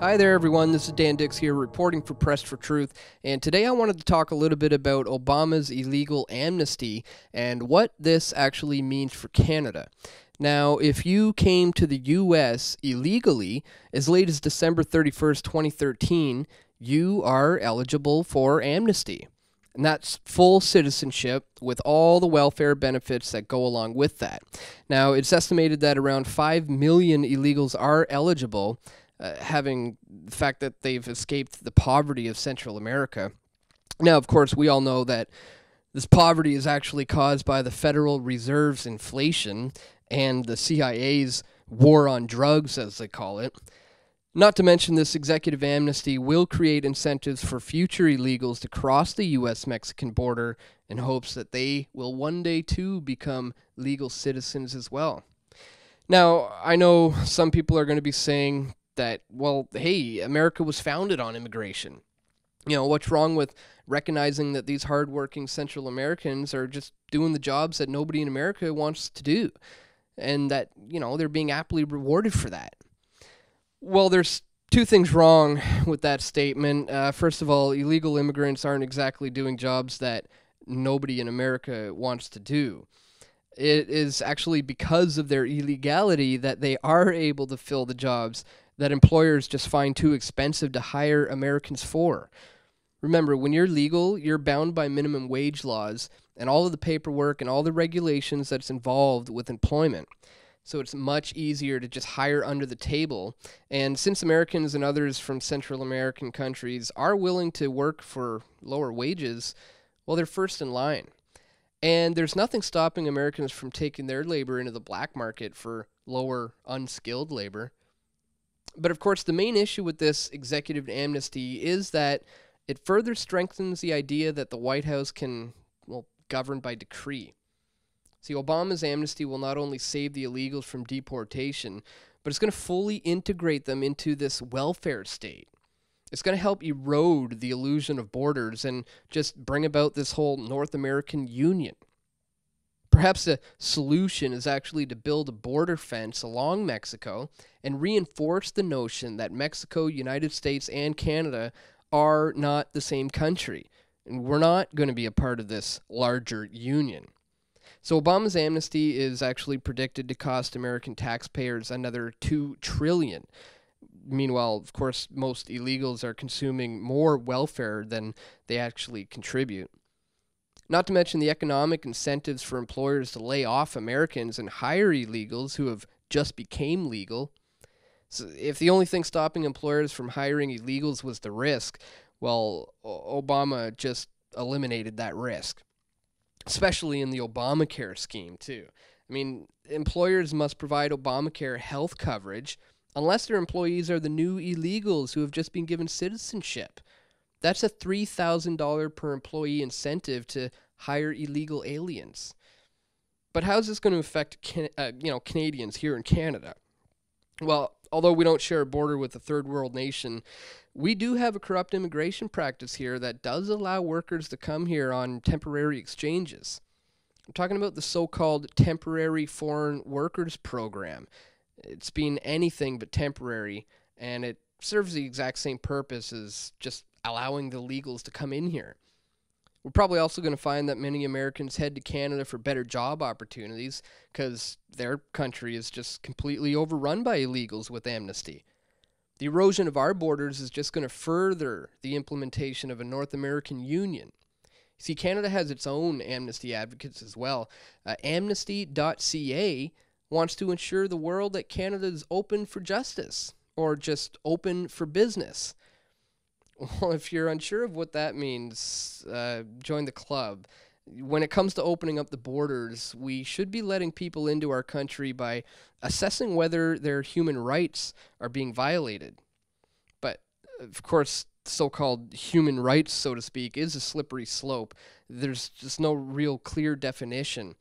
Hi there everyone, this is Dan Dix here reporting for Press for Truth, and today I wanted to talk a little bit about Obama's illegal amnesty and what this actually means for Canada. Now, if you came to the U.S. illegally as late as December 31st, 2013, you are eligible for amnesty. And that's full citizenship with all the welfare benefits that go along with that. Now, it's estimated that around 5 million illegals are eligible, having the fact that they've escaped the poverty of Central America. Now, of course, we all know that this poverty is actually caused by the Federal Reserve's inflation and the CIA's war on drugs, as they call it. Not to mention, this executive amnesty will create incentives for future illegals to cross the U.S.-Mexican border in hopes that they will one day, too, become legal citizens as well. Now, I know some people are going to be saying that, well, hey, America was founded on immigration. You know, what's wrong with recognizing that these hardworking Central Americans are just doing the jobs that nobody in America wants to do, and that, you know, they're being aptly rewarded for that? Well, there's two things wrong with that statement. First of all, illegal immigrants aren't exactly doing jobs that nobody in America wants to do. It is actually because of their illegality that they are able to fill the jobs that employers just find too expensive to hire Americans for. Remember, when you're legal, you're bound by minimum wage laws and all of the paperwork and all the regulations that's involved with employment. So it's much easier to just hire under the table. And since Americans and others from Central American countries are willing to work for lower wages, well, they're first in line. And there's nothing stopping Americans from taking their labor into the black market for lower, unskilled labor. But of course, the main issue with this executive amnesty is that it further strengthens the idea that the White House can, well, govern by decree. See, Obama's amnesty will not only save the illegals from deportation, but it's going to fully integrate them into this welfare state. It's going to help erode the illusion of borders and just bring about this whole North American Union. Perhaps the solution is actually to build a border fence along Mexico and reinforce the notion that Mexico, United States, and Canada are not the same country, and we're not going to be a part of this larger union. So Obama's amnesty is actually predicted to cost American taxpayers another $2 trillion. Meanwhile, of course, most illegals are consuming more welfare than they actually contribute. Not to mention the economic incentives for employers to lay off Americans and hire illegals who have just became legal. So if the only thing stopping employers from hiring illegals was the risk, well, Obama just eliminated that risk, especially in the Obamacare scheme, too. I mean, employers must provide Obamacare health coverage unless their employees are the new illegals who have just been given citizenship. That's a $3,000 per employee incentive to hire illegal aliens. But how is this going to affect Canadians here in Canada? Well, although we don't share a border with a third world nation, we do have a corrupt immigration practice here that does allow workers to come here on temporary exchanges. I'm talking about the so-called Temporary Foreign Workers Program. It's been anything but temporary, and it serves the exact same purpose as just allowing the illegals to come in here. We're probably also going to find that many Americans head to Canada for better job opportunities because their country is just completely overrun by illegals with amnesty. The erosion of our borders is just going to further the implementation of a North American Union. See, Canada has its own amnesty advocates as well. Amnesty.ca wants to ensure the world that Canada is open for justice, or just open for business. Well, if you're unsure of what that means, join the club. When it comes to opening up the borders, we should be letting people into our country by assessing whether their human rights are being violated. But, of course, so-called human rights, so to speak, is a slippery slope. There's just no real clear definition.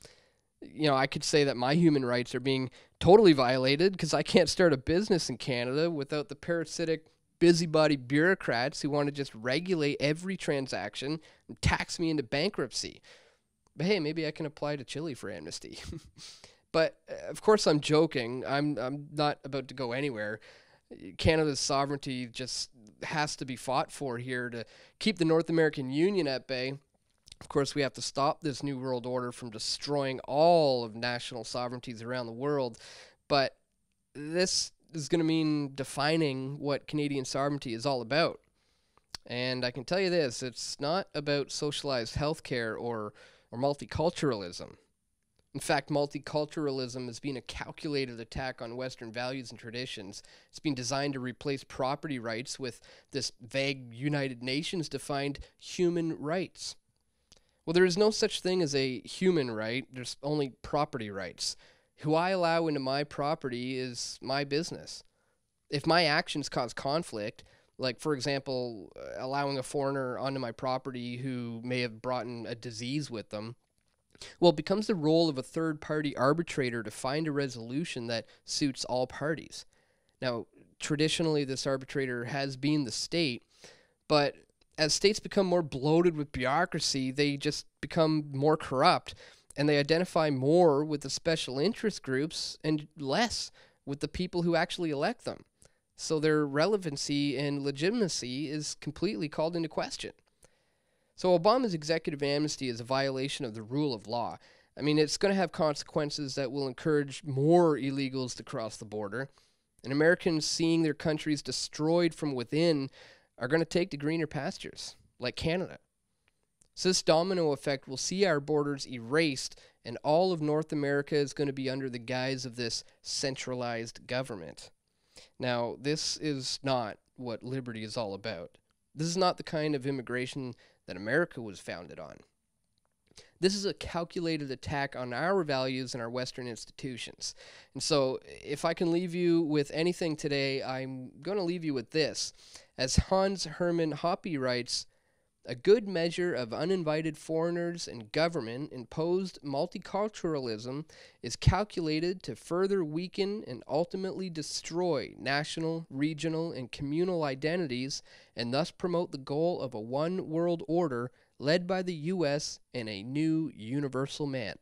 You know, I could say that my human rights are being totally violated because I can't start a business in Canada without the parasitic busybody bureaucrats who want to just regulate every transaction and tax me into bankruptcy. But hey, maybe I can apply to Chile for amnesty. But of course I'm joking. I'm not about to go anywhere. Canada's sovereignty just has to be fought for here to keep the North American Union at bay. Of course, we have to stop this New World Order from destroying all of national sovereignties around the world. But this is going to mean defining what Canadian sovereignty is all about. And I can tell you this, it's not about socialized healthcare or multiculturalism. In fact, multiculturalism has been a calculated attack on Western values and traditions. It's been designed to replace property rights with this vague United Nations defined human rights. Well, there is no such thing as a human right, there's only property rights. Who I allow into my property is my business. If my actions cause conflict, like for example, allowing a foreigner onto my property who may have brought in a disease with them, well, it becomes the role of a third party arbitrator to find a resolution that suits all parties. Now, traditionally, this arbitrator has been the state, but as states become more bloated with bureaucracy, they just become more corrupt and they identify more with the special interest groups and less with the people who actually elect them. So their relevancy and legitimacy is completely called into question. So Obama's executive amnesty is a violation of the rule of law. I mean, it's going to have consequences that will encourage more illegals to cross the border. And Americans seeing their countries destroyed from within are going to take to greener pastures, like Canada. So this domino effect will see our borders erased, and all of North America is going to be under the guise of this centralized government. Now, this is not what liberty is all about. This is not the kind of immigration that America was founded on. This is a calculated attack on our values and our Western institutions. And so, if I can leave you with anything today, I'm going to leave you with this. As Hans Hermann Hoppe writes, a good measure of uninvited foreigners and government-imposed multiculturalism is calculated to further weaken and ultimately destroy national, regional, and communal identities and thus promote the goal of a one world order led by the U.S. and a new universal man.